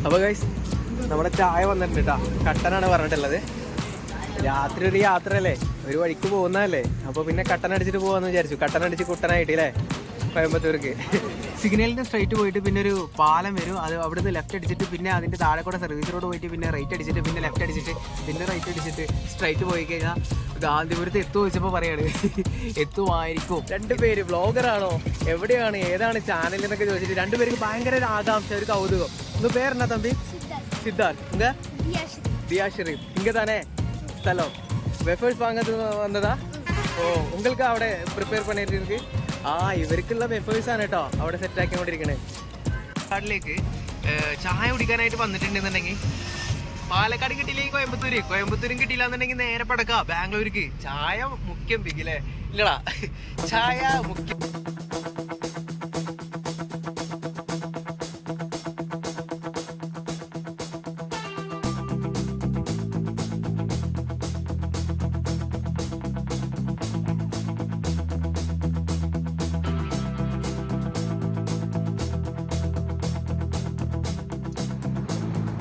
അപ്പോൾ ഗൈസ് നമ്മുടെ ചായ വന്നിട്ടുണ്ട് കേട്ടോ. കട്ടനാണ് പറഞ്ഞിട്ടുള്ളത്. രാത്രി ഒരു യാത്രയല്ലേ, ഒരു വഴിക്ക് പോകുന്നതല്ലേ, അപ്പോൾ പിന്നെ കട്ടൻ അടിച്ചിട്ട് പോകാമെന്ന് വിചാരിച്ചു. കട്ടൻ അടിച്ച് കുട്ടനായിട്ടില്ലേ കോയമ്പത്തൂർക്ക്. സിഗ്നലിന് സ്ട്രൈറ്റ് പോയിട്ട് പിന്നെ ഒരു പാലം വരും, അത് അവിടുന്ന് ലെഫ്റ്റ് അടിച്ചിട്ട് പിന്നെ അതിൻ്റെ താഴെ കൂടെ സർവീസ് റോഡ് പോയിട്ട് പിന്നെ റൈറ്റ് അടിച്ചിട്ട് പിന്നെ ലെഫ്റ്റ് അടിച്ചിട്ട് പിന്നെ റൈറ്റ് അടിച്ചിട്ട് സ്ട്രൈറ്റ് പോയി കഴിഞ്ഞാൽ ഗാന്ധിപുരത്ത് എത്തു ചോദിച്ചപ്പോൾ പറയാണ് എത്തുമായിരിക്കും. രണ്ടുപേര് വ്ളോഗറാണോ, എവിടെയാണ്, ഏതാണ് ചാനൽ എന്നൊക്കെ ചോദിച്ചിട്ട് രണ്ടുപേർക്ക് ഭയങ്കര ഒരു ആകാംക്ഷ, ഒരു കൗതുകം. ഒന്ന് പേരെന്നാ തമ്പി? സിദ്ധാർത്ഥ്. ഇങ്ക ദിയാ ഷെരീഫ്. ഇങ്ക താനേ സ്ഥലം വെഫേഴ്സ് വാങ്ങത്ത് വന്നതാ? ഓ, ഉങ്ങൾക്ക് അവിടെ പ്രിപ്പയർ പണിയിട്ട് ഇവർക്കുള്ള വെഫേഴ്സ് ആണ് കേട്ടോ അവിടെ സെറ്റ് ആക്കിക്കൊണ്ടിരിക്കണേ. പാലക്കാടിലേക്ക് ചായ കുടിക്കാനായിട്ട് വന്നിട്ടുണ്ടെന്നുണ്ടെങ്കിൽ പാലക്കാട് കിട്ടിയില്ലെങ്കിൽ കോയമ്പത്തൂരും കിട്ടിയില്ല എന്നുണ്ടെങ്കിൽ നേരെ പടക്കാം ബാംഗ്ലൂർക്ക്. ചായ മുഖ്യം പിക്കില്ലേ? ഇല്ലടാ, ചായ മുഖ്യം.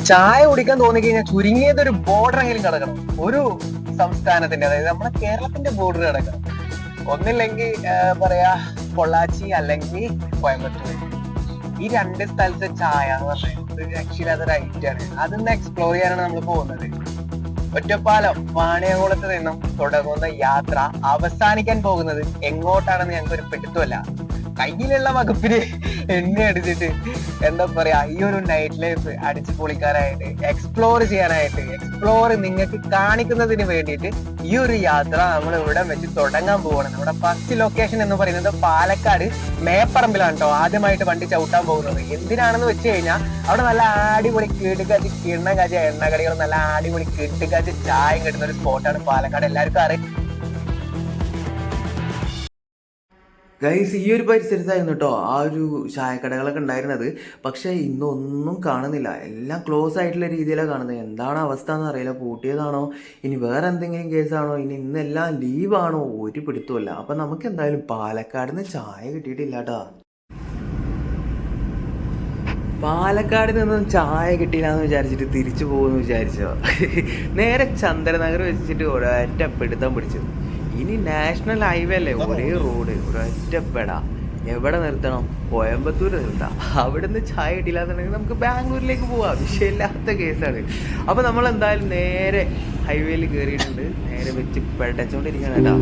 ചായ കുടിക്കാൻ തോന്നിക്കഴിഞ്ഞാൽ ചുരുങ്ങിയത് ഒരു ബോർഡർ എങ്കിലും കിടക്കണം, ഒരു സംസ്ഥാനത്തിന്റെ, അതായത് നമ്മുടെ കേരളത്തിന്റെ ബോർഡർ കിടക്കണം. ഒന്നില്ലെങ്കിൽ പറയാ പൊള്ളാച്ചി അല്ലെങ്കിൽ കോയമ്പത്തൂർ. ഈ രണ്ട് സ്ഥലത്തെ ചായ എന്ന് പറഞ്ഞാൽ ആക്ച്വലി അതൊരു ഐറ്റാണ്. അതൊന്ന് എക്സ്പ്ലോർ ചെയ്യാനാണ് നമ്മൾ പോകുന്നത്. ഒറ്റപ്പാലം വാണിയംകുളത്ത് നിന്നും തുടങ്ങുന്ന യാത്ര അവസാനിക്കാൻ പോകുന്നത് എങ്ങോട്ടാണെന്ന് ഞങ്ങൾക്ക് ഒരു പിടുത്തമല്ല. കയ്യിലുള്ള വകുപ്പിന് എണ്ണ അടിച്ചിട്ട് എന്താ പറയാ, ഈ ഒരു നൈറ്റ് ലൈഫ് അടിച്ചു പൊളിക്കാനായിട്ട്, എക്സ്പ്ലോർ ചെയ്യാനായിട്ട്, എക്സ്പ്ലോർ നിങ്ങൾക്ക് കാണിക്കുന്നതിന് വേണ്ടിയിട്ട് ഈ ഒരു യാത്ര നമ്മൾ ഇവിടെ വെച്ച് തുടങ്ങാൻ പോവാണ്. നമ്മുടെ ഫസ്റ്റ് ലൊക്കേഷൻ എന്ന് പറയുന്നത് പാലക്കാട് മേപ്പറമ്പിലാണ് കേട്ടോ. ആദ്യമായിട്ട് വണ്ടി ചവിട്ടാൻ പോകുന്നത് എന്തിനാണെന്ന് വെച്ച് കഴിഞ്ഞാൽ അവിടെ നല്ല അടിപൊളി കിടുകാച്ചി കിണ്ണകാച്ചി എണ്ണക്കടികൾ, നല്ല അടിപൊളി കിടുകാച്ചി ചായ കിട്ടുന്ന ഒരു സ്പോട്ടാണ് പാലക്കാട്. എല്ലാവർക്കും അറിയാം ഗൈസ്. ഈ ഒരു പരിസരത്തായിരുന്നു കേട്ടോ ആ ഒരു ചായക്കടകളൊക്കെ ഉണ്ടായിരുന്നത്. പക്ഷേ ഇന്നൊന്നും കാണുന്നില്ല, എല്ലാം ക്ലോസ് ആയിട്ടുള്ള രീതിയിലാണ് കാണുന്നത്. എന്താണ് അവസ്ഥ എന്ന് അറിയില്ല, പൂട്ടിയതാണോ ഇനി വേറെ എന്തെങ്കിലും കേസാണോ, ഇനി ഇന്നെല്ലാം ലീവാണോ, ഒരു പിടുത്തമല്ല. അപ്പം നമുക്ക് എന്തായാലും പാലക്കാട് നിന്ന് ചായ കിട്ടിയിട്ടില്ല കേട്ടോ. പാലക്കാട് നിന്നും ചായ കിട്ടിയില്ല എന്ന് വിചാരിച്ചിട്ട് തിരിച്ചു പോകുമെന്ന് വിചാരിച്ചോ. നേരെ ചന്ദ്രനഗർ വെച്ചിട്ട് ഒരൊറ്റ പിടുത്തം പിടിച്ചത്. ഇനി നാഷണൽ ഹൈവേ അല്ലേ, ഒരേ റോഡ്, ഒരൊറ്റപ്പെട. എവിടെ നിർത്തണം? കോയമ്പത്തൂർ നിർത്താം. അവിടെ നിന്ന് ചായ കിട്ടില്ല എന്നുണ്ടെങ്കിൽ നമുക്ക് ബാംഗ്ലൂരിലേക്ക് പോവാം, വിഷയമില്ലാത്ത കേസാണ്. അപ്പോൾ നമ്മൾ എന്തായാലും നേരെ ഹൈവേയിൽ കയറിയിട്ടുണ്ട്. നേരെ വെച്ച് പെടച്ചോണ്ടിരിക്കുകയാണ് കേട്ടോ.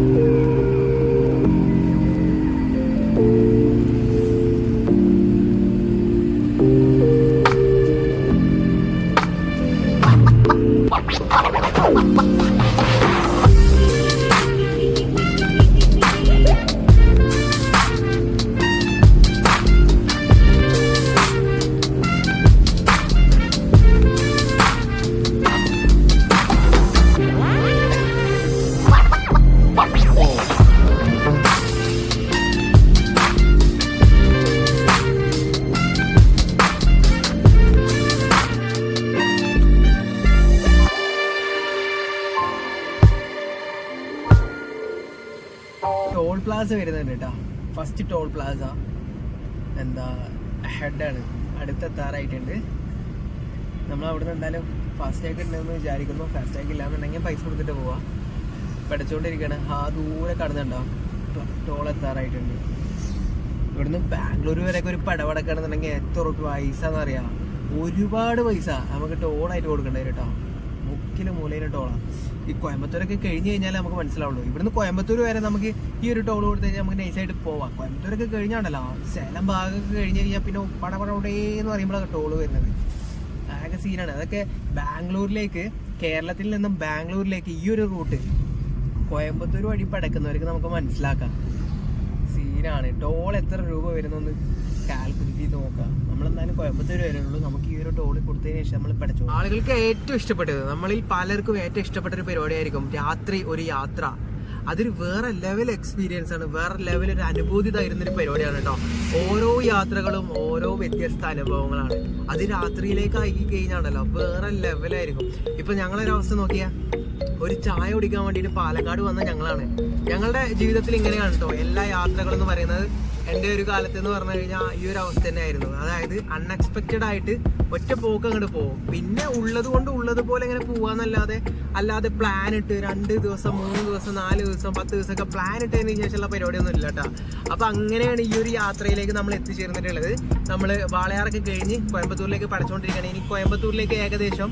ടോൾ പ്ലാസ വരുന്നുണ്ട് കേട്ടോ. ഫസ്റ്റ് ടോൾ പ്ലാസ എന്താ ഹെഡാണ്, അടുത്തെത്താറായിട്ടുണ്ട്. നമ്മൾ അവിടെ നിന്ന് എന്തായാലും ഫാസ്റ്റാഗ് ഉണ്ടെന്ന് വിചാരിക്കുന്നു. ഫാസ്റ്റാഗ് ഇല്ലാന്നുണ്ടെങ്കിൽ പൈസ കൊടുത്തിട്ട് പോവാം. പഠിച്ചുകൊണ്ടിരിക്കുകയാണ്. ആ ദൂരെ കടന്നുണ്ടോ ടോൾ എത്താറായിട്ടുണ്ട്. ഇവിടുന്ന് ബാംഗ്ലൂർ വരെയൊക്കെ ഒരു പടവടക്കാണെന്നുണ്ടെങ്കിൽ എത്ര റുപ്യ പൈസ എന്നറിയാം. ഒരുപാട് പൈസ നമുക്ക് ടോളായിട്ട് കൊടുക്കേണ്ടി വരും കേട്ടോ. മുക്കിലും മൂലയിലും ടോളാണ്. ഈ കോയമ്പത്തൂരൊക്കെ കഴിഞ്ഞ് കഴിഞ്ഞാൽ നമുക്ക് മനസ്സിലാവുള്ളൂ. ഇവിടുന്ന് കോയമ്പത്തൂർ വരെ നമുക്ക് ഈ ഒരു ടോൾ കൊടുത്തു കഴിഞ്ഞാൽ നമുക്ക് നൈസായിട്ട് പോവാം. കോയമ്പത്തൂരൊക്കെ കഴിഞ്ഞാണല്ലോ, സേലം ഭാഗമൊക്കെ കഴിഞ്ഞ് കഴിഞ്ഞാൽ പിന്നെ പടപടേന്ന് പറയുമ്പോഴാണ് ടോള് വരുന്നത്. ആകെ സീനാണ്. അതൊക്കെ ബാംഗ്ലൂരിലേക്ക്, കേരളത്തിൽ നിന്നും ബാംഗ്ലൂരിലേക്ക് ഈ ഒരു റൂട്ട് കോയമ്പത്തൂർ വഴി പടക്കുന്നവർക്ക് നമുക്ക് മനസ്സിലാക്കാം. സീനാണ്. ടോൾ എത്ര രൂപ വരുന്നൊന്ന് കാൽക്കുലേറ്റ് ചെയ്ത് നോക്കാം. നമ്മളെന്തായാലും കോയമ്പത്തൂർ വരുന്നുള്ളൂ. നമുക്ക് ഈ ഒരു ടോളിൽ കൊടുത്തതിന് ശേഷം നമ്മൾ പഠിച്ചു. ആളുകൾക്ക് ഏറ്റവും ഇഷ്ടപ്പെട്ടത്, നമ്മളിൽ പലർക്കും ഏറ്റവും ഇഷ്ടപ്പെട്ട ഒരു പരിപാടിയായിരിക്കും രാത്രി ഒരു യാത്ര. അതൊരു വേറെ ലെവൽ എക്സ്പീരിയൻസ് ആണ്, വേറെ ലെവൽ ഒരു അനുഭൂതി തരുന്നൊരു പരിപാടിയാണ് കേട്ടോ. ഓരോ യാത്രകളും ഓരോ വ്യത്യസ്ത അനുഭവങ്ങളാണ്. അത് രാത്രിയിലേക്ക് ആക്കി കഴിഞ്ഞാണല്ലോ വേറെ ലെവലായിരിക്കും. ഇപ്പൊ ഞങ്ങളൊരു അവസ്ഥ നോക്കിയാൽ, ഒരു ചായ കുടിക്കാൻ വേണ്ടിയിട്ട് പാലക്കാട് വന്ന ഞങ്ങളാണ്. ഞങ്ങളുടെ ജീവിതത്തിൽ ഇങ്ങനെയാണ് കേട്ടോ എല്ലാ യാത്രകളും എന്ന് പറയുന്നത്. എൻ്റെ ഒരു കാലത്ത് എന്ന് പറഞ്ഞു കഴിഞ്ഞാൽ ഈ ഒരു അവസ്ഥ തന്നെ ആയിരുന്നു. അതായത് അൺഎക്സ്പെക്റ്റഡ് ആയിട്ട് ഒറ്റ പോക്ക് അങ്ങോട്ട് പോകും. പിന്നെ ഉള്ളത് കൊണ്ട് ഉള്ളതുപോലെ ഇങ്ങനെ അല്ലാതെ പ്ലാൻ ഇട്ട് 2 ദിവസം 3 ദിവസം 4 ദിവസം 10 ദിവസമൊക്കെ പ്ലാൻ ഇട്ടതിന് ശേഷമുള്ള പരിപാടിയൊന്നും ഇല്ല കേട്ടോ. അപ്പൊ അങ്ങനെയാണ് ഈ ഒരു യാത്രയിലേക്ക് നമ്മൾ എത്തിച്ചേർന്നിട്ടുള്ളത്. നമ്മൾ വാളയാറൊക്കെ കഴിഞ്ഞ് കോയമ്പത്തൂരിലേക്ക് പഠിച്ചുകൊണ്ടിരിക്കുകയാണ്. ഇനി കോയമ്പത്തൂരിലേക്ക് ഏകദേശം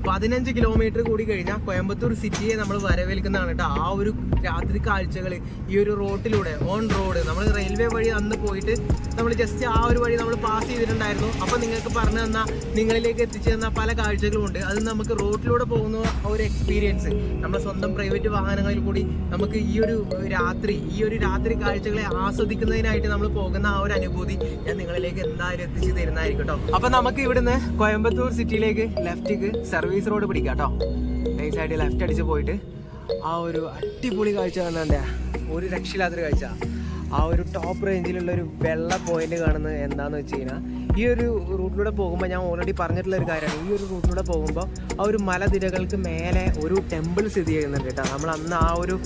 15 കിലോമീറ്റർ കൂടി കഴിഞ്ഞാൽ കോയമ്പത്തൂർ സിറ്റിയെ നമ്മൾ വരവേൽക്കുന്നതാണ് കേട്ടോ. ആ ഒരു രാത്രി കാഴ്ചകൾ ഈ ഒരു റോഡിലൂടെ ഓൺ റോഡ് നമ്മൾ റെയിൽവേ വഴി അന്ന് പോയിട്ട് നമ്മൾ ജസ്റ്റ് ആ ഒരു വഴി നമ്മൾ പാസ് ചെയ്തിട്ടുണ്ടായിരുന്നു. അപ്പോൾ നിങ്ങൾക്ക് പറഞ്ഞു തന്ന നിങ്ങളിലേക്ക് എത്തിച്ചു തന്ന പല കാഴ്ചകളും ഉണ്ട്. അത് നമുക്ക് റോഡിലൂടെ പോകുന്ന ഒരു എക്സ്പീരിയൻസ് നമ്മുടെ സ്വന്തം പ്രൈവറ്റ് വാഹനങ്ങളിൽ കൂടി നമുക്ക് ഈ ഒരു രാത്രി കാഴ്ചകളെ ആസ്വദിക്കുന്നതിനായിട്ട് നമ്മൾ പോകുന്ന ആ ഒരു അനുഭൂതി ഞാൻ നിങ്ങളിലേക്ക് എന്തായാലും എത്തിച്ചു തരുന്നതായിരിക്കും കേട്ടോ. അപ്പൊ നമുക്ക് ഇവിടുന്ന് കോയമ്പത്തൂർ സിറ്റിയിലേക്ക് ലെഫ്റ്റിക്ക് സർവീസ് റോഡ് പിടിക്കാം കേട്ടോ. നൈസായിട്ട് ലെഫ്റ്റ് അടിച്ച് പോയിട്ട് ആ ഒരു അടിപൊളി കാഴ്ച കാണാൻ ഒരു രക്ഷയില്ലാത്തൊരു കാഴ്ച. ആ ഒരു ടോപ്പ് റേഞ്ചിലുള്ള ഒരു വെള്ള പോയിന്റ് കാണുന്നത് എന്താണെന്ന് വെച്ച് കഴിഞ്ഞാൽ ഈ ഒരു റൂട്ടിലൂടെ പോകുമ്പോൾ ഞാൻ ഓൾറെഡി പറഞ്ഞിട്ടുള്ള ഒരു കാര്യമാണ്. ഈ ഒരു റൂട്ടിലൂടെ പോകുമ്പോൾ ആ ഒരു മലനിരകൾക്ക് മേലെ ഒരു ടെമ്പിൾ സ്ഥിതി ചെയ്യുന്നുണ്ട് കേട്ടോ. നമ്മൾ അന്ന് ആ ഒരു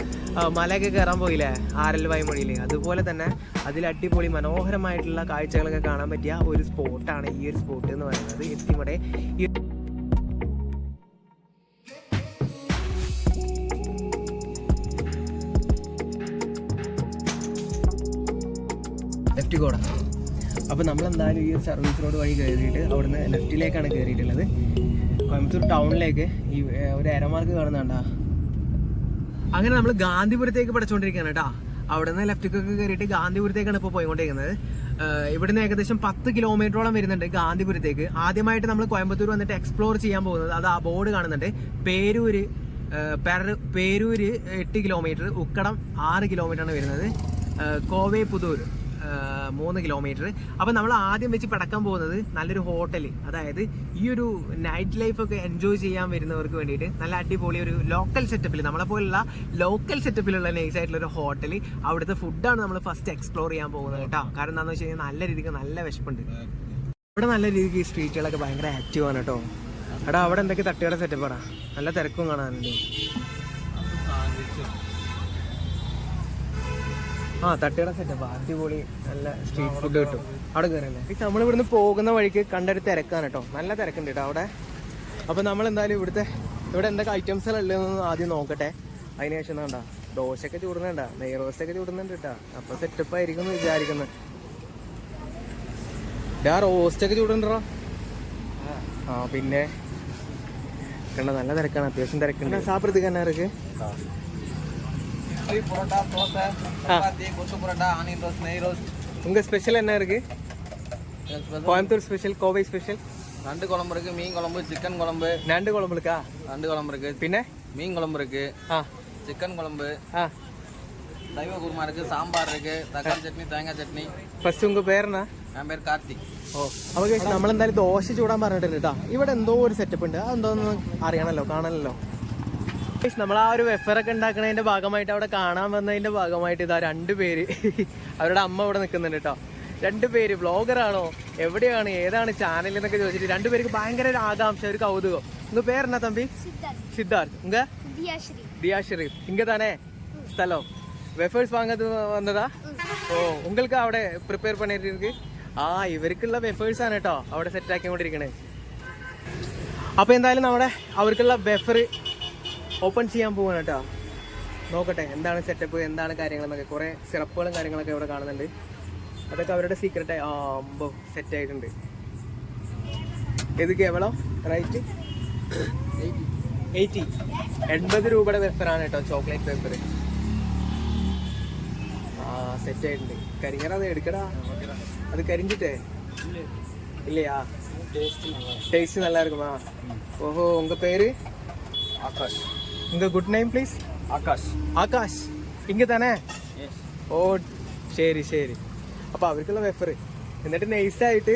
മലയൊക്കെ കയറാൻ പോയില്ലേ ആരൽ വൈമൊഴിയിൽ, അതുപോലെ തന്നെ അതിൽ അടിപൊളി മനോഹരമായിട്ടുള്ള കാഴ്ചകളൊക്കെ കാണാൻ പറ്റിയ ഒരു സ്പോട്ടാണ് ഈ ഒരു സ്പോട്ട് എന്ന് പറയുന്നത്. എത്തിമടെ ലെഫ്റ്റ് കോട. അപ്പോൾ നമ്മളെന്തായാലും ഈ ഒരു സർവീസ് റോഡ് വഴി കയറിയിട്ട് അവിടുന്ന് ലെഫ്റ്റിലേക്കാണ് കയറിയിട്ടുള്ളത്. കോയമ്പത്തൂർ ടൗണിലേക്ക് ഈ ഒരു അരമാർക്ക് കാണുന്നുണ്ടാ. അങ്ങനെ നമ്മൾ ഗാന്ധിപുരത്തേക്ക് പഠിച്ചുകൊണ്ടിരിക്കുകയാണ് കേട്ടോ. അവിടെ നിന്ന് ലെഫ്റ്റിക്കൊക്കെ കയറിയിട്ട് ഗാന്ധിപുരത്തേക്കാണ് ഇപ്പോൾ പോയിക്കൊണ്ടിരിക്കുന്നത്. ഇവിടുന്ന് ഏകദേശം 10 കിലോമീറ്ററോളം വരുന്നുണ്ട് ഗാന്ധിപുരത്തേക്ക്. ആദ്യമായിട്ട് നമ്മൾ കോയമ്പത്തൂർ വന്നിട്ട് എക്സ്പ്ലോർ ചെയ്യാൻ പോകുന്നത് അത് ആ ബോർഡ് കാണുന്നുണ്ട്. പേരൂര് 8 കിലോമീറ്റർ, ഉക്കടം 6 കിലോമീറ്ററാണ് വരുന്നത്, കോവേ പുതൂർ 3 കിലോമീറ്റർ. അപ്പം നമ്മൾ ആദ്യം വെച്ച് പടക്കാൻ പോകുന്നത് നല്ലൊരു ഹോട്ടൽ, അതായത് ഈ ഒരു നൈറ്റ് ലൈഫൊക്കെ എൻജോയ് ചെയ്യാൻ വരുന്നവർക്ക് വേണ്ടിയിട്ട് നല്ല അടിപൊളി ഒരു ലോക്കൽ സെറ്റപ്പിൽ, നമ്മളെപ്പോലുള്ള ലോക്കൽ സെറ്റപ്പിലുള്ള നൈസായിട്ടുള്ളൊരു ഹോട്ടൽ. അവിടുത്തെ ഫുഡാണ് നമ്മൾ ഫസ്റ്റ് എക്സ്പ്ലോർ ചെയ്യാൻ പോകുന്നത് കേട്ടോ. കാരണം എന്താണെന്ന് വെച്ച് കഴിഞ്ഞാൽ നല്ല രീതിക്ക് നല്ല വിശപ്പുണ്ട്. ഇവിടെ നല്ല രീതിക്ക് ഈ സ്ട്രീറ്റുകളൊക്കെ ഭയങ്കര ആക്റ്റീവാണ് കേട്ടോ. എടാ അവിടെ എന്തൊക്കെ തട്ടുകട സെറ്റപ്പാടാ, നല്ല തിരക്കും കാണാനുണ്ട്. തട്ടുകട സെറ്റപ്പ് അടിപൊളി, നല്ല സ്ട്രീറ്റ് ഫുഡ് കിട്ടും അവിടെ കയറിയല്ലേ. നമ്മൾ ഇവിടുന്ന് പോകുന്ന വഴിക്ക് കണ്ടൊരു തിരക്കാണ് കേട്ടോ, നല്ല തിരക്കുണ്ട് കേട്ടോ അവിടെ. അപ്പോൾ നമ്മൾ എന്തായാലും ഇവിടെ എന്തൊക്കെ ഐറ്റംസുകൾ ഉള്ളതെന്ന് ആദ്യം നോക്കട്ടെ. അതിനുശേഷം വേണ്ട ദോശയൊക്കെ ചൂടുന്നുണ്ട, നെയ് റോസ്റ്റൊക്കെ ചൂടുന്നുണ്ട് കേട്ടോ. അപ്പോൾ സെറ്റപ്പ് ആയിരിക്കും എന്ന് വിചാരിക്കുന്നത്. റോസ്റ്റൊക്കെ ചൂടുണ്ടോ? പിന്നെ കണ്ട നല്ല തിരക്കാണ്, അത്യാവശ്യം തിരക്കുണ്ട്. സാപ്പിടത്തേക്ക് തന്നെ ഇറക്ക് பரோட்டா, தோசை, சப்பாத்தி, கொத்து பரோட்டா, ஆனியன் ரோஸ்ட், நெய் ரோஸ்ட். உங்க ஸ்பெஷல் என்ன இருக்கு? Coimbatore special, Kovai special. நண்டு குழம்பு இருக்கு, மீன் குழம்பு, சிக்கன் குழம்பு. நண்டு குழம்பு இருக்கா? நண்டு குழம்பு இருக்கு. பின்ன மீன் குழம்பு இருக்கு, சிக்கன் குழம்பு, சைவ குருமா இருக்கு, சாம்பார் இருக்கு, தக்காளி சட்னி, தேங்காய் சட்னி. ഫസ്റ്റ് ഉങ്ക പേരെന്നാ? ഞാൻ പേര് കാർത്തിക്. അപ്പോൾ നമ്മളെന്തായാലും ദോശ ചൂടാൻ പറഞ്ഞിട്ടുണ്ട് കേട്ടോ. ഇവിടെ എന്തോ ഒരു സെറ്റപ്പ് ഉണ്ട്, അതെന്തോന്ന് അറിയണല്ലോ, കാണണല്ലോ. നമ്മൾ ആ ഒരു വെഫറൊക്കെ ഉണ്ടാക്കുന്നതിന്റെ ഭാഗമായിട്ട് അവിടെ കാണാൻ വന്നതിന്റെ ഭാഗമായിട്ട് ഇതാ 2 പേര്, അവരുടെ അമ്മ ഇവിടെ നിൽക്കുന്നുണ്ട് കേട്ടോ. 2 പേര് വ്ളോഗറാണോ, എവിടെയാണ്, ഏതാണ് ചാനൽ എന്നൊക്കെ ചോദിച്ചിട്ട് 2 പേർക്ക് ഭയങ്കര ഒരു ആകാംക്ഷ, ഒരു കൗതുകം. ഉങ്ക പേരെന്നാ തമ്പി? സിദ്ധാർത്ഥ്. ഉങ്ക ദിയാ ഷെരീഫ്. ഇങ്ക താനേ സ്ഥലം വെഫേഴ്സ് വാങ്ങാൻ വന്നതാ? ഓ ഉങ്ങൾക്ക് അവിടെ പ്രിപ്പയർ പണിയിട്ട് ഇവർക്കുള്ള വെഫേഴ്സ് ആണ് കേട്ടോ അവിടെ സെറ്റ് ആക്കിക്കൊണ്ടിരിക്കണേ. അപ്പൊ എന്തായാലും അവർക്കുള്ള വെഫർ ഓപ്പൺ ചെയ്യാൻ പോവാണ് കേട്ടോ. നോക്കട്ടെ എന്താണ് സെറ്റപ്പ്, എന്താണ് കാര്യങ്ങളെന്നൊക്കെ. കുറേ സിറപ്പുകളും കാര്യങ്ങളൊക്കെ ഇവിടെ കാണുന്നുണ്ട്. അതൊക്കെ അവരുടെ സീക്രട്ടായി സെറ്റ് ആയിട്ടുണ്ട്. ഇത് കേവലം റേറ്റ് 80 രൂപയുടെ വെഫറാണ് കേട്ടോ, ചോക്ലേറ്റ് വെഫർ. സെറ്റ് ആയിട്ടുണ്ട്. കരിങ്ങറ അത് എടുക്കടാ, അത് കരിஞ்சிட்டே இல்லையா? டேஸ்ட் நல்லா இருக்குமா? ஓஹோ உங்க பேரு? ஆகாஷ். உங்க குட் நேம் ப்ளீஸ்? ആകാശ്. ഇങ്ങ തന്നെ? ഓ ശരി ശരി. അപ്പോൾ അവർക്കുള്ള വെഫർ എന്നിട്ട് നൈസായിട്ട്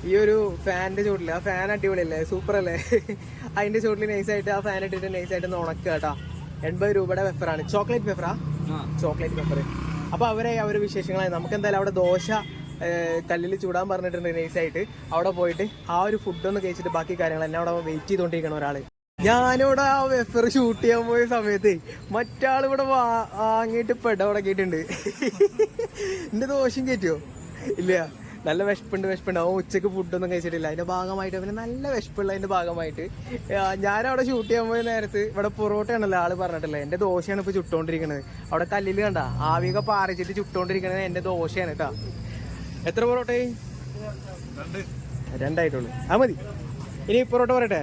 ഈ ഒരു ഫാനിൻ്റെ ചുവട്ടിൽ, ആ ഫാൻ അടിപൊളിയല്ലേ, സൂപ്പർ അല്ലേ, അതിൻ്റെ ചുവട്ടിൽ നൈസായിട്ട് ആ ഫാൻ ഇട്ടിട്ട് നൈസായിട്ട് ഉണക്കുക കേട്ടോ. 80 രൂപയുടെ വെഫറാണ്. ചോക്ലേറ്റ് വെഫറാ? ചോക്ലേറ്റ് വെഫർ. അപ്പോൾ അവരെ വിശേഷങ്ങളായി. നമുക്ക് എന്തായാലും അവിടെ ദോശ കല്ലിൽ ചൂടാൻ പറഞ്ഞിട്ടുണ്ട് നൈസായിട്ട്. അവിടെ പോയിട്ട് ആ ഒരു ഫുഡൊന്ന് കഴിച്ചിട്ട് ബാക്കി കാര്യങ്ങൾ എന്നെ അവിടെ വെയിറ്റ് ചെയ്തുകൊണ്ടിരിക്കണം ഒരാൾ. ഞാനിവിടെ ആ വെഫർ ഷൂട്ട് ചെയ്യാൻ പോയ സമയത്ത് മറ്റാളിവിടെ വാങ്ങിയിട്ട് പെട ഉടക്കിയിട്ടുണ്ട്. എന്റെ ദോഷം കയറ്റുമോ? ഇല്ല, നല്ല വിശപ്പുണ്ട്. അവൻ ഉച്ചക്ക് ഫുഡൊന്നും കഴിച്ചിട്ടില്ല. അതിന്റെ ഭാഗമായിട്ട് അവന് നല്ല വിശപ്പുള്ളതിന്റെ ഭാഗമായിട്ട് ഞാനവിടെ ഷൂട്ട് ചെയ്യാൻ പോയ നേരത്ത് ഇവിടെ പൊറോട്ടയാണല്ലോ ആള് പറഞ്ഞിട്ടില്ല. എന്റെ ദോശയാണ് ഇപ്പൊ ചുട്ടോണ്ടിരിക്കുന്നത്. അവിടെ കല്ലില് കണ്ട ആവിയൊക്കെ പാറിച്ചിട്ട് ചുട്ടോണ്ടിരിക്കണത് എന്റെ ദോശയാണ് കേട്ടാ. എത്ര പൊറോട്ട? 2 ആയിട്ടുള്ളൂ. മതി. ഇനി പൊറോട്ട പറയട്ടെ?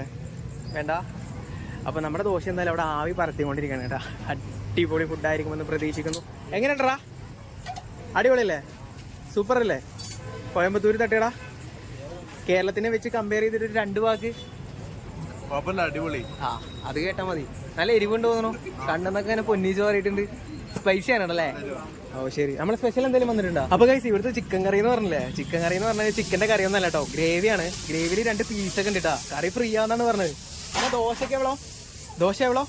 വേണ്ട. അപ്പൊ നമ്മുടെ ദോശ എന്തായാലും അവിടെ ആവി പറത്തിക്കൊണ്ടിരിക്കണം കേട്ടാ. അടിപൊളി ഫുഡായിരിക്കുമെന്ന് പ്രതീക്ഷിക്കുന്നു. എങ്ങനെയുണ്ടാ? അടിപൊളിയല്ലേ? സൂപ്പർ അല്ലേ? കോയമ്പത്തൂർ തട്ടിയടാ. കേരളത്തിനെ വെച്ച് കമ്പയർ ചെയ്തിട്ട് 2 വാക്ക്. അടിപൊളി. അത് കേട്ടാ മതി. നല്ല എരിവുണ്ട് തോന്നണു. കണ്ണെന്നൊക്കെ അങ്ങനെ പൊന്നീച്ച് മാറിയിട്ടുണ്ട്. സ്പൈസി ആണല്ലേ? ഓ ശരി. നമ്മളെ സ്പെഷ്യൽ എന്തെങ്കിലും വന്നിട്ടുണ്ടോ? അപ്പൊ ഗൈസ് ഇവിടുത്തെ ചിക്കൻ കറി എന്ന് പറഞ്ഞില്ലേ, ചിക്കൻ കറി എന്ന് പറഞ്ഞാൽ ചിക്കന്റെ കറി ഒന്നല്ല കേട്ടോ, ഗ്രേവിയാണ്. ഗ്രേവിയിൽ 2 പീസൊക്കെ ഉണ്ട് കേട്ടാ. കറി ഫ്രീ ആണെന്നാണ് പറഞ്ഞത്. പിന്നെ ദോശക്ക് എവളോ? ദോശ എവളോ?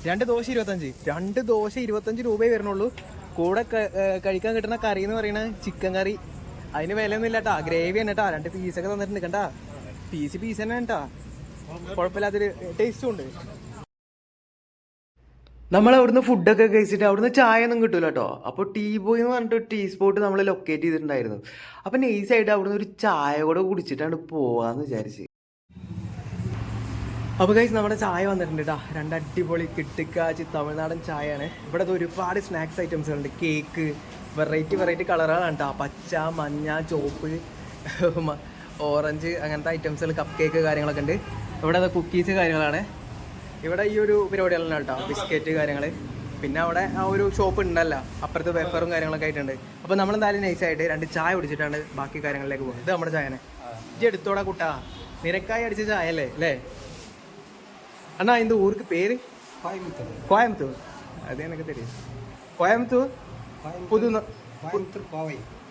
2 ദോശ 25. 2 ദോശ 25 രൂപയെ വരുന്നുള്ളൂ. കൂടെ കഴിക്കാൻ കിട്ടുന്ന കറി എന്ന് പറയുന്നത് ചിക്കൻ കറി. അതിന് വിലയൊന്നും ഇല്ല കേട്ടാ. ഗ്രേവി തന്നെ കേട്ടാ. 2 പീസൊക്കെ തന്നിട്ടുണ്ട് കണ്ടാ. പീസ് തന്നെ കേട്ടാ. കുഴപ്പമില്ലാത്തൊരു ടേസ്റ്റും ഉണ്ട്. നമ്മൾ അവിടുന്ന് ഫുഡൊക്കെ കഴിച്ചിട്ട് അവിടുന്ന് ചായ ഒന്നും കിട്ടൂല കേട്ടോ. അപ്പോൾ ടീ ബോയ് എന്ന് പറഞ്ഞിട്ട് ടീ സ്പോട്ട് നമ്മൾ ലൊക്കേറ്റ് ചെയ്തിട്ടുണ്ടായിരുന്നു. അപ്പം നൈസായിട്ട് അവിടുന്ന് ഒരു ചായ കൂടെ കുടിച്ചിട്ടാണ് പോവാന്ന് വിചാരിച്ച്. അപ്പോൾ ഗൈസ് നമ്മുടെ ചായ വന്നിട്ടുണ്ട് കേട്ടോ. 2 അടിപൊളി കിട്ടിക്കാച്ചി തമിഴ്നാടൻ ചായയാണ്. ഇവിടെ ഒരുപാട് സ്നാക്സ് ഐറ്റംസുകളുണ്ട്. കേക്ക്, വെറൈറ്റി കളറുകളാണ് കേട്ടോ. പച്ച, മഞ്ഞ, ചുവപ്പ്, ഓറഞ്ച് അങ്ങനത്തെ ഐറ്റംസുകൾ, കപ്പ് കേക്ക് കാര്യങ്ങളൊക്കെ ഉണ്ട്. ഇവിടെ കുക്കീസ് കാര്യങ്ങളാണ്. ഇവിടെ ഈ ഒരു പരിപാടികളാണ് കേട്ടോ, ബിസ്ക്കറ്റ് കാര്യങ്ങൾ. പിന്നെ അവിടെ ആ ഒരു ഷോപ്പ് ഉണ്ടല്ലോ, അപ്പുറത്ത് പേപ്പറും കാര്യങ്ങളൊക്കെ ആയിട്ടുണ്ട്. അപ്പോൾ നമ്മൾ എന്തായാലും നൈസായിട്ട് 2 ചായ കുടിച്ചിട്ടാണ് ബാക്കി കാര്യങ്ങളിലേക്ക് പോകുന്നത്. ഇത് നമ്മുടെ ചായനെ ഇജ്ജ് എടുത്തോടാ കുട്ടാ. നിരക്കായി അടിച്ച ചായ അല്ലേ അണ്ണാ? இந்த ஊருக்கு பேர் கோயம்புத்தூர். அது எனக்கு தெரியும். கோயம்புத்தூர் புது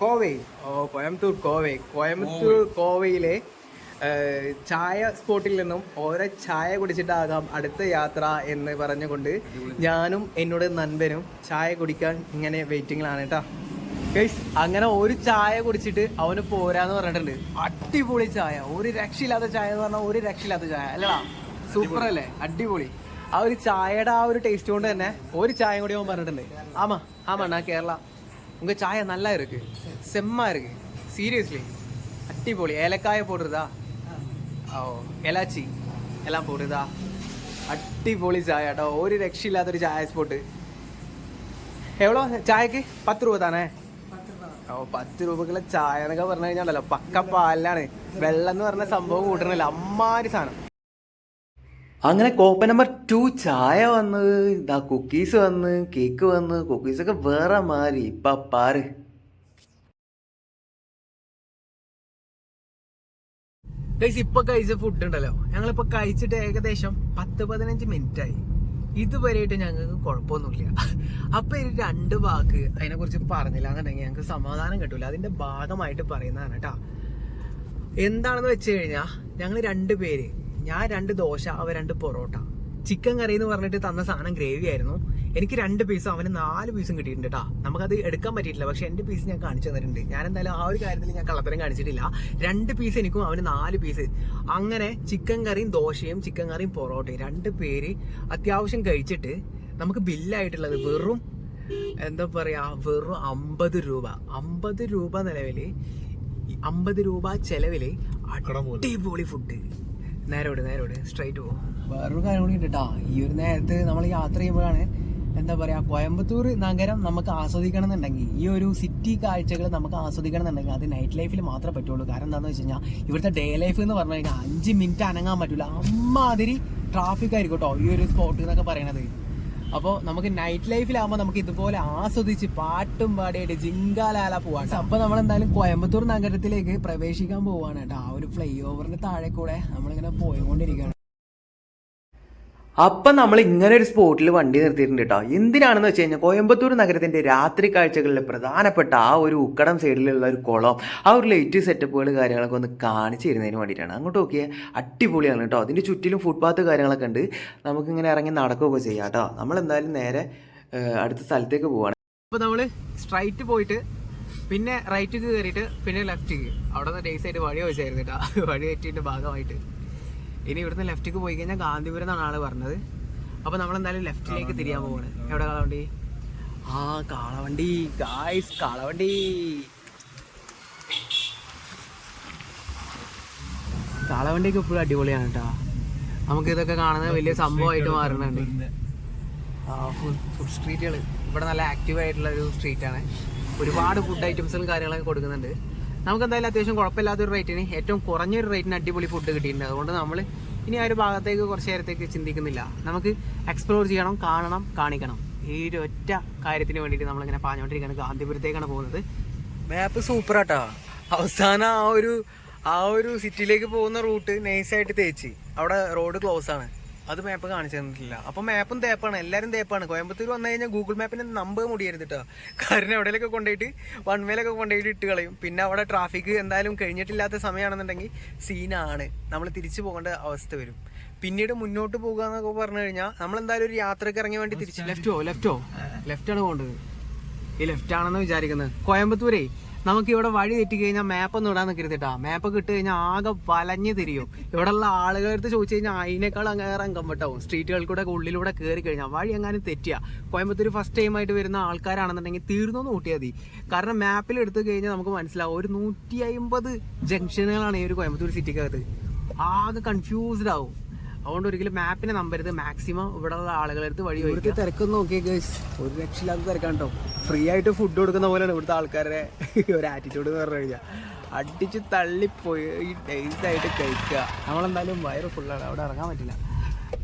கோவை. ഓ കോയമ്പത്തൂർ കോവയിലെ ചായ സ്പോട്ടിൽ നിന്നും ഓരോ ചായ കുടിച്ചിട്ടാകാം അടുത്ത യാത്ര എന്ന് പറഞ്ഞുകൊണ്ട് ഞാനും എന്നോട് നൻപനും ചായ കുടിക്കാൻ ഇങ്ങനെ വെയിറ്റിങ്ങിലാണ് കേട്ടോ. ഗൈസ് അങ്ങനെ ഒരു ചായ കുടിച്ചിട്ട് അവന് പോരാന്ന് പറഞ്ഞിട്ടുണ്ട്. അടിപൊളി ചായ, ഒരു രക്ഷയില്ലാത്ത ചായ എന്ന് പറഞ്ഞാൽ ഒരു രക്ഷയില്ലാത്ത ചായ അല്ലടാ. സൂപ്പർ അല്ലേ? അടിപൊളി. ആ ഒരു ചായയുടെ ആ ഒരു ടേസ്റ്റ് കൊണ്ട് തന്നെ ഒരു ചായ കൂടി അവൻ പറഞ്ഞിട്ടുണ്ട്. ആമാ കേരള உங்க ചായ நல்லா இருக்கு, செம்மா இருக்கு, சீரியஸ்லி அடிப்பொலி. ஏலக்காய போடுறதா? ഓ എലാച്ചി എല്ലാം പോടുതാ. അടിപൊളി ചായ കേട്ടോ, ഒരു രക്ഷയില്ലാത്തൊരു ചായ സ്പോട്ട്. എവളോ ചായക്ക്? 10 രൂപ താനേ? ഓ 10 രൂപക്കുള്ള ചായ എന്നൊക്കെ പറഞ്ഞു കഴിഞ്ഞാണ്ടല്ലോ പക്ക പാലിലാണ്. വെള്ളം എന്ന് പറഞ്ഞ സംഭവം കൂട്ടണില്ല, അമ്മാരി സാധനം. അങ്ങനെ കോപ്പ നമ്പർ 2 ചായ വന്ന്, ഇതാ കുക്കീസ് വന്ന്, കേക്ക് വന്ന്. കുക്കീസൊക്കെ വേറെ മാറി. ഇപ്പം പാറ് ഇപ്പൊ കഴിച്ച ഫുഡ് ഉണ്ടല്ലോ, ഞങ്ങളിപ്പോ കഴിച്ചിട്ട് ഏകദേശം 10-15 മിനിറ്റ് ആയി. ഇതുവരെയായിട്ട് ഞങ്ങൾക്ക് കുഴപ്പമൊന്നുമില്ല. അപ്പൊ 2 വാക്ക് അതിനെ കുറിച്ച് പറഞ്ഞില്ല എന്നുണ്ടെങ്കിൽ ഞങ്ങൾക്ക് സമാധാനം കിട്ടൂല. അതിന്റെ ഭാഗമായിട്ട് പറയുന്നതാണ് കേട്ടാ. എന്താണെന്ന് വെച്ച് കഴിഞ്ഞാൽ ഞങ്ങൾ 2 പേര്, ഞാൻ 2 ദോശ, അവ 2 പൊറോട്ട. ചിക്കൻ കറി എന്ന് പറഞ്ഞിട്ട് തന്ന സാധനം ഗ്രേവി ആയിരുന്നു. എനിക്ക് 2 പീസും അവന് 4 പീസും കിട്ടിയിട്ടുണ്ട് കേട്ടോ. നമുക്കത് എടുക്കാൻ പറ്റിയിട്ടില്ല, പക്ഷെ എൻ്റെ പീസ് ഞാൻ കാണിച്ചു തന്നിട്ടുണ്ട്. ഞാൻ എന്തായാലും ആ ഒരു കാര്യത്തിൽ ഞാൻ കള്ളത്തരം കാണിച്ചിട്ടില്ല. 2 പീസ് എനിക്കും അവന് 4 പീസ്. അങ്ങനെ ചിക്കൻ കറിയും ദോശയും ചിക്കൻ കറിയും പൊറോട്ടയും 2 പേര് അത്യാവശ്യം കഴിച്ചിട്ട് നമുക്ക് ബില്ലായിട്ടുള്ളത് വെറും എന്താ പറയാ, വെറും 50 രൂപ. 50 രൂപ നിലവില്, 50 രൂപ ചെലവില് അടിപൊളി ഫുഡ്. നേരോട് സ്ട്രൈറ്റ് പോകും. വേറൊരു കാര്യം കൂടി ഉണ്ട് കേട്ടോ. ഈ ഒരു നേരത്ത് നമ്മൾ യാത്ര ചെയ്യുമ്പോഴാണ് എന്താ പറയാ, കോയമ്പത്തൂർ നഗരം നമുക്ക് ആസ്വദിക്കണം എന്നുണ്ടെങ്കിൽ, ഈ ഒരു സിറ്റി കാഴ്ചകൾ നമുക്ക് ആസ്വദിക്കണം എന്നുണ്ടെങ്കിൽ അത് നൈറ്റ് ലൈഫിൽ മാത്രമേ പറ്റുള്ളൂ. കാരണം എന്താണെന്ന് വെച്ച് കഴിഞ്ഞാൽ ഇവിടുത്തെ ഡേ ലൈഫ് എന്ന് പറഞ്ഞു കഴിഞ്ഞാൽ 5 മിനിറ്റ് അനങ്ങാൻ പറ്റില്ല. അമ്മാതിരി ട്രാഫിക് ആയിരിക്കും കേട്ടോ ഈ ഒരു സ്പോട്ട് എന്നൊക്കെ പറയണത്. അപ്പോൾ നമുക്ക് നൈറ്റ് ലൈഫിലാകുമ്പോൾ നമുക്ക് ഇതുപോലെ ആസ്വദിച്ച് പാട്ടും പാടിയായിട്ട് ജിങ്കാലാല പോവാണ്. അപ്പോൾ നമ്മൾ എന്തായാലും കോയമ്പത്തൂർ നഗരത്തിലേക്ക് പ്രവേശിക്കാൻ പോവാണ് കേട്ടോ. ആ ഒരു ഫ്ലൈ ഓവറിന്റെ താഴെ കൂടെ നമ്മളിങ്ങനെ പോയിക്കൊണ്ടിരിക്കുകയാണ്. അപ്പം നമ്മൾ ഇങ്ങനെ ഒരു സ്പോട്ടിൽ വണ്ടി നിർത്തിയിട്ടുണ്ട് കേട്ടോ. എന്തിനാണെന്ന് വെച്ച് കഴിഞ്ഞാൽ കോയമ്പത്തൂർ നഗരത്തിൻ്റെ രാത്രി കാഴ്ചകളിൽ പ്രധാനപ്പെട്ട ആ ഒരു ഉക്കടം സൈഡിലുള്ള ഒരു കുളം, ആ ഒരു ലൈറ്റ് സെറ്റപ്പുകൾ കാര്യങ്ങളൊക്കെ ഒന്ന് കാണിച്ചു തരുന്നതിന് വേണ്ടിയിട്ടാണ്. അങ്ങോട്ട് നോക്കിയാൽ അടിപൊളിയാണ് കേട്ടോ. അതിൻ്റെ ചുറ്റിലും ഫുട്പാത്ത് കാര്യങ്ങളൊക്കെ ഉണ്ട്. നമുക്കിങ്ങനെ ഇറങ്ങി നടക്കുകയൊക്കെ ചെയ്യാം കേട്ടോ. നമ്മളെന്തായാലും നേരെ അടുത്ത സ്ഥലത്തേക്ക് പോവുകയാണ്. അപ്പോൾ നമ്മൾ സ്ട്രൈറ്റ് പോയിട്ട് പിന്നെ റൈറ്റിക്ക് കയറിയിട്ട് പിന്നെ ലെഫ്റ്റിക്ക്, അവിടെ നിന്ന് ഡേയ്സായിട്ട് വഴി വെച്ചായിരുന്നു കേട്ടോ. വഴി തെറ്റിൻ്റെ ഭാഗമായിട്ട് ഇനി ഇവിടുന്ന് ലെഫ്റ്റിക്ക് പോയി കഴിഞ്ഞാൽ ഗാന്ധിപുരം എന്നാണ് ആള് പറഞ്ഞത്. അപ്പോൾ നമ്മളെന്തായാലും ലെഫ്റ്റിലേക്ക് തിരിയാൻ പോവാണ്. എവിടെ കാളവണ്ടി? കാളവണ്ടി ഗായ്സ്, കാളവണ്ടി. കാളവണ്ടിയൊക്കെ ഇപ്പോഴും അടിപൊളിയാണ് കേട്ടോ. നമുക്ക് ഇതൊക്കെ കാണുന്നത് വലിയ സംഭവമായിട്ട് മാറുന്നുണ്ട്. ഫുഡ് സ്ട്രീറ്റുകൾ ഇവിടെ നല്ല ആക്റ്റീവ് ആയിട്ടുള്ള ഒരു സ്ട്രീറ്റാണ്. ഒരുപാട് ഫുഡ് ഐറ്റംസുകളും കാര്യങ്ങളൊക്കെ കൊടുക്കുന്നുണ്ട്. നമുക്ക് എന്തായാലും അത്യാവശ്യം കുഴപ്പമില്ലാത്തൊരു റേറ്റിന്, ഏറ്റവും കുറഞ്ഞൊരു റേറ്റിന് അടിപൊളി ഫുഡ് കിട്ടിയിട്ടുണ്ട്. അതുകൊണ്ട് നമ്മൾ ഇനി ആ ഒരു ഭാഗത്തേക്ക് കുറച്ച് നേരത്തേക്ക് ചിന്തിക്കുന്നില്ല. നമുക്ക് എക്സ്പ്ലോർ ചെയ്യണം, കാണണം, കാണിക്കണം. ഈ ഒരു ഒറ്റ കാര്യത്തിന് വേണ്ടിയിട്ട് നമ്മളിങ്ങനെ പാഞ്ഞുകൊണ്ടിരിക്കുകയാണ്. ഗാന്ധിപുരത്തേക്കാണ് പോകുന്നത്. മാപ്പ് സൂപ്പറാട്ടോ. അവസാനം ആ ഒരു സിറ്റിയിലേക്ക് പോകുന്ന റൂട്ട് നൈസായിട്ട് തേച്ച് അവിടെ റോഡ് ക്ലോസ് ആണ്. അത് മാപ്പ് കാണിച്ചു തന്നിട്ടില്ല. അപ്പം മാപ്പും തേപ്പാണ്, എല്ലാവരും തേപ്പാണ്. കോയമ്പത്തൂർ വന്നു കഴിഞ്ഞാൽ ഗൂഗിൾ മാപ്പിന് നമ്പർ മുടിയരുത് കേട്ടോ. കാരണം എവിടെയൊക്കെ കൊണ്ടുപോയിട്ട് വൺ വേയിലൊക്കെ കൊണ്ടുപോയിട്ട് ഇട്ട് കളയും. പിന്നെ അവിടെ ട്രാഫിക് എന്തായാലും കഴിഞ്ഞിട്ടില്ലാത്ത സമയമാണെന്നുണ്ടെങ്കിൽ സീനാണ്. നമ്മൾ തിരിച്ചു പോകേണ്ട അവസ്ഥ വരും. പിന്നീട് മുന്നോട്ട് പോകുക എന്നൊക്കെ പറഞ്ഞു കഴിഞ്ഞാൽ നമ്മളെന്തായാലും ഒരു യാത്രയ്ക്ക് ഇറങ്ങി വേണ്ടി തിരിച്ച് ലെഫ്റ്റാണ് പോകേണ്ടത്. ഈ ലെഫ്റ്റാണെന്ന് വിചാരിക്കുന്നത്. കോയമ്പത്തൂരേ നമുക്ക് ഇവിടെ വഴി തെറ്റി കഴിഞ്ഞാൽ മാപ്പൊന്നും ഇടാൻ നിൽക്കരുത് കേട്ടോ. മാപ്പൊക്കെ ഇട്ട് കഴിഞ്ഞാൽ ആകെ വലഞ്ഞ് തിരിയും. ഇവിടെയുള്ള ആളുകളടുത്ത് ചോദിച്ചു കഴിഞ്ഞാൽ അതിനേക്കാൾ അങ്ങേറെ കംഫർട്ടാവും. സ്ട്രീറ്റുകൾക്കൂടെ ഉള്ളിലൂടെ കയറി കഴിഞ്ഞാൽ വഴി എങ്ങാനും തെറ്റിയാ. കോയമ്പത്തൂർ ഫസ്റ്റ് ടൈം ആയിട്ട് വരുന്ന ആൾക്കാരാണെന്നുണ്ടെങ്കിൽ തീർന്നൊന്ന് കൂട്ടിയാൽ മതി. കാരണം മാപ്പിൽ എടുത്തു കഴിഞ്ഞാൽ നമുക്ക് മനസ്സിലാവും ഒരു 150 ജംഗ്ഷനുകളാണ് ഈ ഒരു കോയമ്പത്തൂർ സിറ്റിക്കകത്ത്. ആകെ കൺഫ്യൂസ്ഡ് ആവും. അതുകൊണ്ട് ഒരിക്കലും മാപ്പിനെ നമ്പരുത്. മാക്സിമം ഇവിടെ ഉള്ള ആളുകളടുത്ത് വഴി ഇവിടുത്തെ തിരക്കൊന്ന് നോക്കിയേ ഗൈസ്. ഒരു രക്ഷയില്ലാത്ത തിരക്കാണ് കേട്ടോ. ഫ്രീ ആയിട്ട് ഫുഡ് കൊടുക്കുന്ന പോലെയാണ് ഇവിടുത്തെ ആൾക്കാരുടെ ഒരു ആറ്റിറ്റ്യൂഡ് എന്ന് പറഞ്ഞു കഴിഞ്ഞാൽ. അടിച്ച് തള്ളിപ്പോയി ഈ ഡേയ്സായിട്ട് കഴിക്കുക. നമ്മളെന്തായാലും വയറ് ഫുള്ളാണ്, അവിടെ ഇറങ്ങാൻ പറ്റില്ല.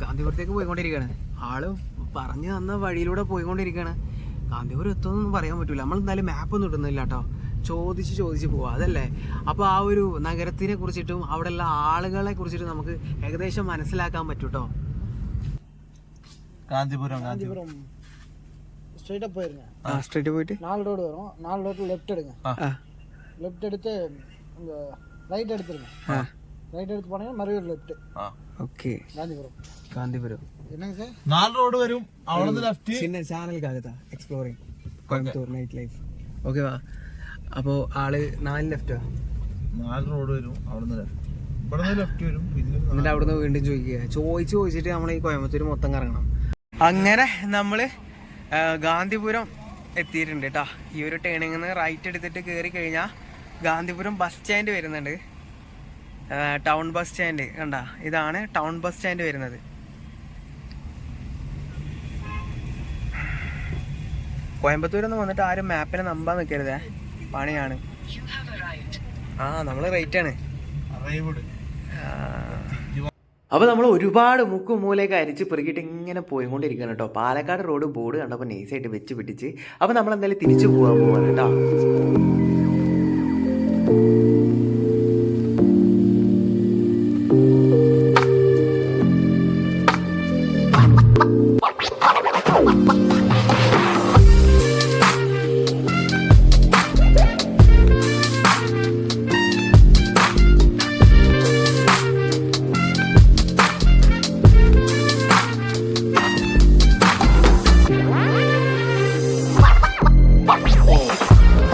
ഗാന്ധിപുരത്തേക്ക് പോയിക്കൊണ്ടിരിക്കുകയാണ്. ആള് പറഞ്ഞു തന്ന വഴിയിലൂടെ പോയിക്കൊണ്ടിരിക്കുകയാണ്. ഗാന്ധിപുരം എത്തുമെന്നൊന്നും പറയാൻ പറ്റില്ല. നമ്മളെന്തായാലും മാപ്പൊന്നും ഇടുന്നില്ല കേട്ടോ. ചോദിച്ച് പോവാ, അതല്ലേ. അപ്പോൾ ആ ഒരു നഗരത്തിനെ കുറിച്ചിട്ടും അവിടെയുള്ള ആളുകളെ കുറിച്ചിട്ടും നമുക്ക് ഏകദേശം മനസ്സിലാക്കാൻ പറ്റും കേട്ടോ. കാഞ്ചീപുരം സ്ട്രൈറ്റ് പോയിട്ട് 4 ரோடு வரும். 4 ரோட்டில் லெஃப்ட் எடுங்க. லெஃப்ட் எடுத்து இந்த ரைட் எடுத்துருங்க. ரைட் எடுத்து போனீங்கன்னா மறுபடியும் லெஃப்ட். ഓക്കെ, ഗാന്ധിപുരം என்னங்க சார்? 4 റോഡ് വരും. അവിടെ ലെഫ്റ്റ് ചിന്ന ചാനൽക്കാകത്താ exploring Coimbatore night life. Okay വാ. അപ്പോൾ ആള് 4 ലെഫ്റ്റാ. 4 റോഡ് വരും. അവിടെ ലെഫ്റ്റ് വരും. പിന്നെ എന്നിട്ട് അവിടുന്ന് വീണ്ടും ചോദിച്ചിട്ട് നമ്മൾ ഈ കോയമ്പത്തൂർ മൊത്തം കറങ്ങണം. അങ്ങനെ നമ്മള് ഗാന്ധിപുരം എത്തിയിട്ടുണ്ട് കേട്ടോ. ഈ ഒരു ടേണിങ്ങിൽ നിന്ന് റൈറ്റ് എടുത്തിട്ട് കയറി കഴിഞ്ഞാൽ ഗാന്ധിപുരം ബസ് സ്റ്റാൻഡ് വരുന്നുണ്ട്. ടൗൺ ബസ് സ്റ്റാൻഡ് കണ്ട, ഇതാണ് ടൗൺ ബസ് സ്റ്റാൻഡ് വരുന്നത്. കോയമ്പത്തൂരൊന്നും വന്നിട്ട് ആരും മാപ്പിനെ നമ്പാൻ നിൽക്കരുതേ, പണിയാണ്. നമ്മൾ റൈറ്റ് ആണ്. അപ്പോൾ നമ്മൾ ഒരുപാട് മുക്കും മൂലയൊക്കെ അരിച്ച് പെറുക്കിയിട്ട് ഇങ്ങനെ പോയിക്കൊണ്ടിരിക്കുകയാണ് കേട്ടോ. പാലക്കാട് റോഡ് ബോർഡ് കണ്ടപ്പോൾ നൈസായിട്ട് വെച്ച് പിടിച്ച്. അപ്പോൾ നമ്മൾ എന്തായാലും തിരിച്ചു പോവാണ് കേട്ടോ.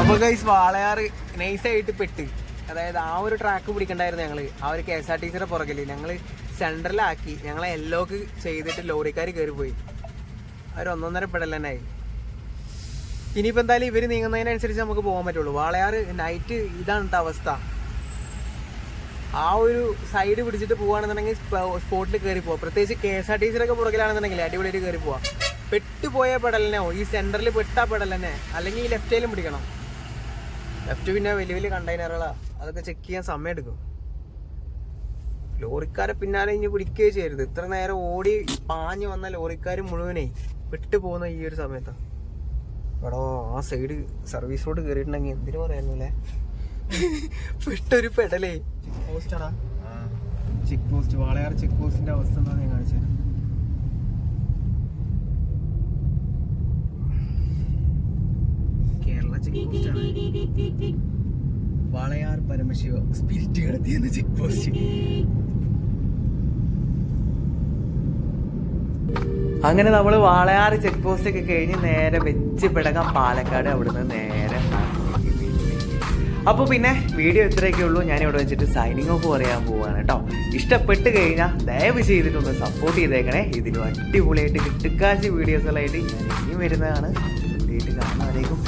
അപ്പോൾ ഗൈസ് വാളയാർ നൈസായിട്ട് പെട്ട്. അതായത് ആ ഒരു ട്രാക്ക് പിടിക്കണ്ടായിരുന്നു ഞങ്ങൾ. ആ ഒരു KSRTC പുറകിൽ ഞങ്ങൾ സെൻട്രലാക്കി. ഞങ്ങളെ എല്ലോക്ക് ചെയ്തിട്ട് ലോറിക്കാർ കയറി പോയി. അവർ 1.5 പെടൽ തന്നെ ആയി. ഇനിയിപ്പോൾ എന്തായാലും ഇവർ നീങ്ങുന്നതിനനുസരിച്ച് നമുക്ക് പോകാൻ പറ്റുള്ളൂ. വാളയാർ നൈറ്റ് ഇതാണ് കേട്ടോ അവസ്ഥ. ആ ഒരു സൈഡ് പിടിച്ചിട്ട് പോവുകയാണെന്നുണ്ടെങ്കിൽ സ്പോട്ടിൽ കയറി പോവാം. പ്രത്യേകിച്ച് KSRTC പുറകിലാണെന്നുണ്ടെങ്കിൽ അടിപൊളിയായിട്ട് കയറി പോവാം. പെട്ടുപോയ പെടലിനോ ഈ സെൻറ്ററിൽ പെട്ടാ പെടൽ തന്നെ, അല്ലെങ്കിൽ ഈ ലെഫ്റ്റേലും പിടിക്കണം. ലെഫ്റ്റ് പിന്നെ വലിയ കണ്ടെയ്നറുകളാണ്, അതൊക്കെ ചെക്ക് ചെയ്യാൻ സമയം എടുക്കും. ലോറിക്കാരെ പിന്നാലെ ഇനി പിടിക്കുകയോ ചെയ്യരുത്. ഇത്ര നേരം ഓടി പാഞ്ഞു വന്ന ലോറിക്കാർ മുഴുവനേ വിട്ടു പോകുന്ന ഈ ഒരു സമയത്താണ്. എടോ ആ സൈഡ് സർവീസ് റോഡ് കയറിയിട്ടുണ്ടെങ്കിൽ എന്തിനു പറയായിരുന്നു അല്ലേ. പെട്ടൊരു പെടലേ. ചെക്ക് പോസ്റ്റാടാ, ചെക്ക് പോസ്റ്റ്. വാളയാർ ചെക്ക് പോസ്റ്റിന്റെ അവസ്ഥ എന്താ ഞാൻ കാണിച്ചത്. കേരള ചെക്ക് പോസ്റ്റാണ്. വാളയാർ പരമശിവ സ്പിരിറ്റ് കടത്തിയെന്ന് ചെക്ക് പോസ്റ്റ്. അങ്ങനെ നമ്മൾ വാളയാർ ചെക്ക് പോസ്റ്റ് ഒക്കെ കഴിഞ്ഞ് നേരെ വെച്ച് പിടങ്ങാം പാലക്കാട്. അവിടുന്ന് നേരെ അപ്പോൾ പിന്നെ വീഡിയോ ഇത്രയൊക്കെ ഉള്ളൂ. ഞാനിവിടെ വെച്ചിട്ട് സൈനിങ് ഓഫ് പറയാൻ പോവാണ് കേട്ടോ. ഇഷ്ടപ്പെട്ട് കഴിഞ്ഞാൽ ദയവ് ചെയ്തിട്ടൊന്ന് സപ്പോർട്ട് ചെയ്തേക്കണേ. ഇതിലും അടിപൊളിയായിട്ട് കിട്ടുക്കാശ് വീഡിയോസുകളായിട്ട് ഞാൻ ഇനിയും വരുന്നതാണ്. കാണുന്നവരേക്കും